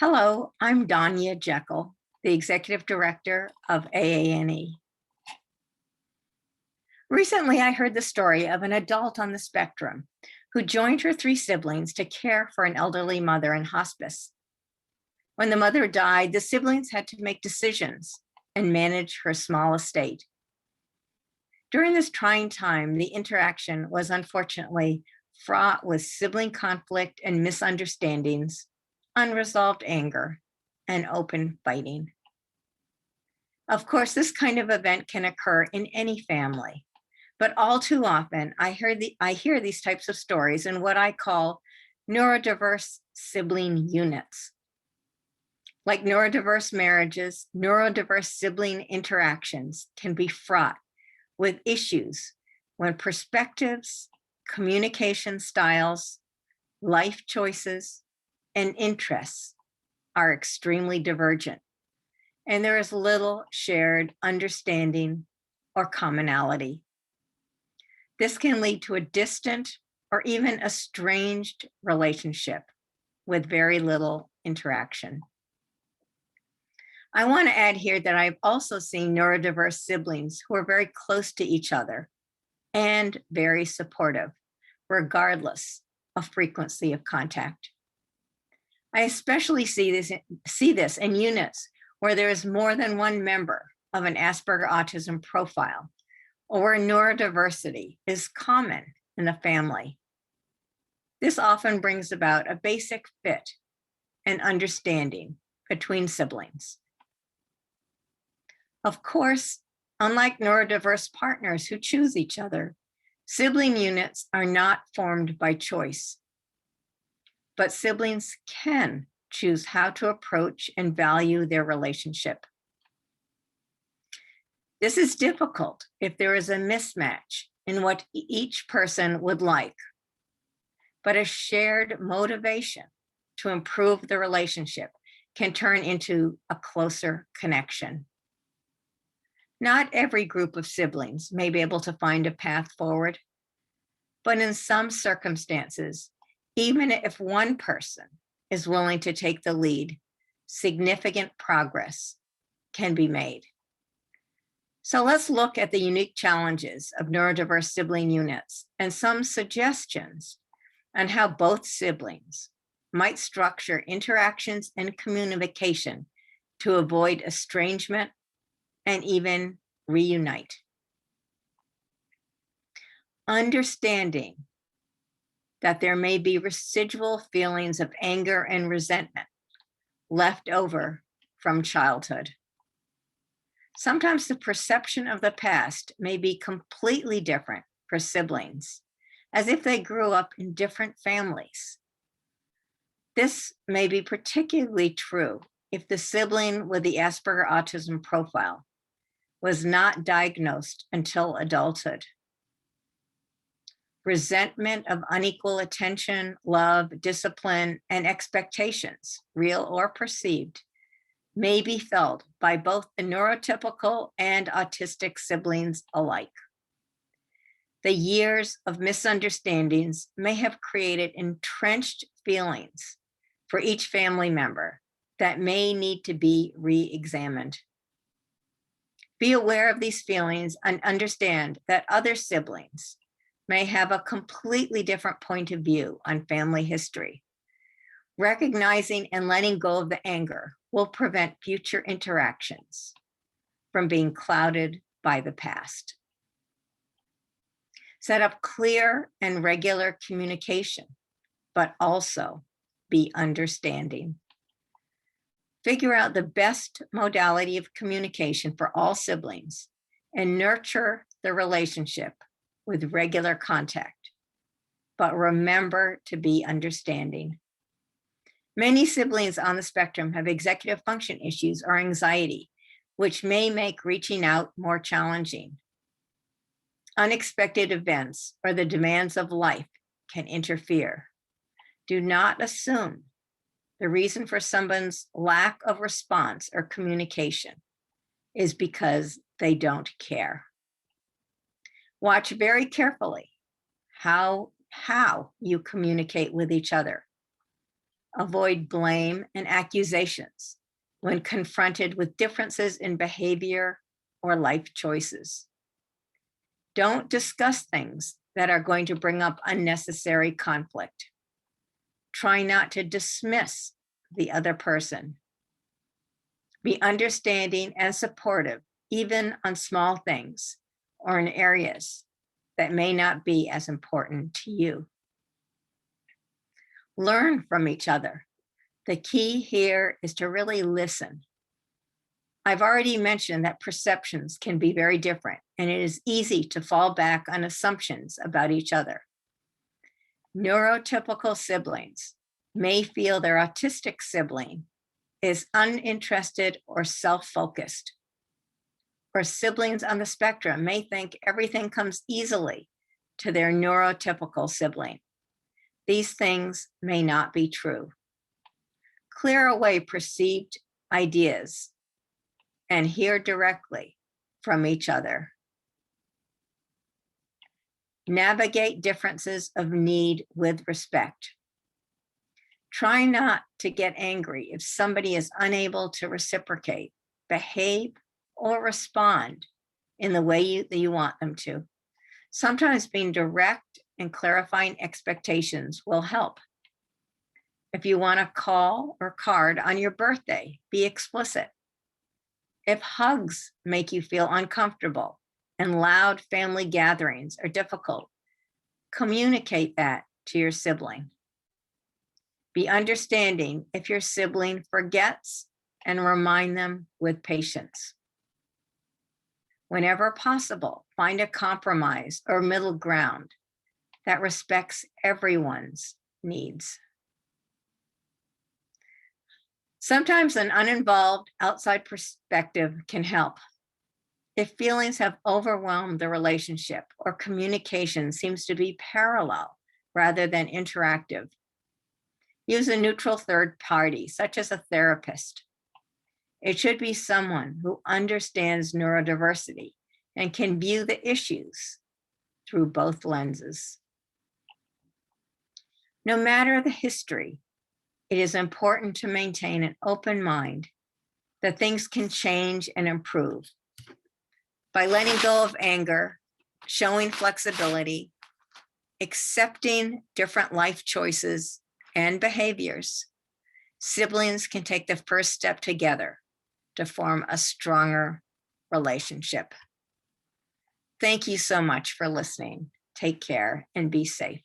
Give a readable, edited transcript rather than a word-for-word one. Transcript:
Hello, I'm Dania Jekel, the Executive Director of AANE. Recently, I heard the story of an adult on the spectrum who joined her 3 siblings to care for an elderly mother in hospice. When the mother died, the siblings had to make decisions and manage her small estate. During this trying time, the interaction was unfortunately fraught with sibling conflict and misunderstandings, unresolved anger, and open fighting. Of course, this kind of event can occur in any family, but all too often I hear these types of stories in what I call neurodiverse sibling units. Like neurodiverse marriages, neurodiverse sibling interactions can be fraught with issues when perspectives, communication styles, life choices, and interests are extremely divergent, and there is little shared understanding or commonality. This can lead to a distant or even estranged relationship with very little interaction. I want to add here that I've also seen neurodiverse siblings who are very close to each other and very supportive, regardless of frequency of contact. I especially see this in units where there is more than one member of an Asperger autism profile, or where neurodiversity is common in a family. This often brings about a basic fit and understanding between siblings. Of course, unlike neurodiverse partners who choose each other, sibling units are not formed by choice, but siblings can choose how to approach and value their relationship. This is difficult if there is a mismatch in what each person would like, but a shared motivation to improve the relationship can turn into a closer connection. Not every group of siblings may be able to find a path forward, but in some circumstances, even if one person is willing to take the lead, significant progress can be made. So let's look at the unique challenges of neurodiverse sibling units and some suggestions on how both siblings might structure interactions and communication to avoid estrangement and even reunite. Understanding that there may be residual feelings of anger and resentment left over from childhood. Sometimes the perception of the past may be completely different for siblings, as if they grew up in different families. This may be particularly true if the sibling with the Asperger autism profile was not diagnosed until adulthood. Resentment of unequal attention, love, discipline, and expectations, real or perceived, may be felt by both the neurotypical and autistic siblings alike. The years of misunderstandings may have created entrenched feelings for each family member that may need to be re-examined. Be aware of these feelings and understand that other siblings may have a completely different point of view on family history. Recognizing and letting go of the anger will prevent future interactions from being clouded by the past. Set up clear and regular communication, but also be understanding. Figure out the best modality of communication for all siblings and nurture the relationship with regular contact, but remember to be understanding. Many siblings on the spectrum have executive function issues or anxiety, which may make reaching out more challenging. Unexpected events or the demands of life can interfere. Do not assume the reason for someone's lack of response or communication is because they don't care. Watch very carefully how you communicate with each other. Avoid blame and accusations when confronted with differences in behavior or life choices. Don't discuss things that are going to bring up unnecessary conflict. Try not to dismiss the other person. Be understanding and supportive, even on small things or in areas that may not be as important to you. Learn from each other. The key here is to really listen. I've already mentioned that perceptions can be very different, and it is easy to fall back on assumptions about each other. Neurotypical siblings may feel their autistic sibling is uninterested or self-focused. Or siblings on the spectrum may think everything comes easily to their neurotypical sibling. These things may not be true. Clear away perceived ideas and hear directly from each other. Navigate differences of need with respect. Try not to get angry if somebody is unable to reciprocate, behave, or respond in the way that you want them to. Sometimes being direct and clarifying expectations will help. If you want a call or card on your birthday, be explicit. If hugs make you feel uncomfortable and loud family gatherings are difficult, communicate that to your sibling. Be understanding if your sibling forgets and remind them with patience. Whenever possible, find a compromise or middle ground that respects everyone's needs. Sometimes an uninvolved outside perspective can help. If feelings have overwhelmed the relationship or communication seems to be parallel rather than interactive, use a neutral third party, such as a therapist. It should be someone who understands neurodiversity and can view the issues through both lenses. No matter the history, it is important to maintain an open mind that things can change and improve. By letting go of anger, showing flexibility, accepting different life choices and behaviors, siblings can take the first step together to form a stronger relationship. Thank you so much for listening. Take care and be safe.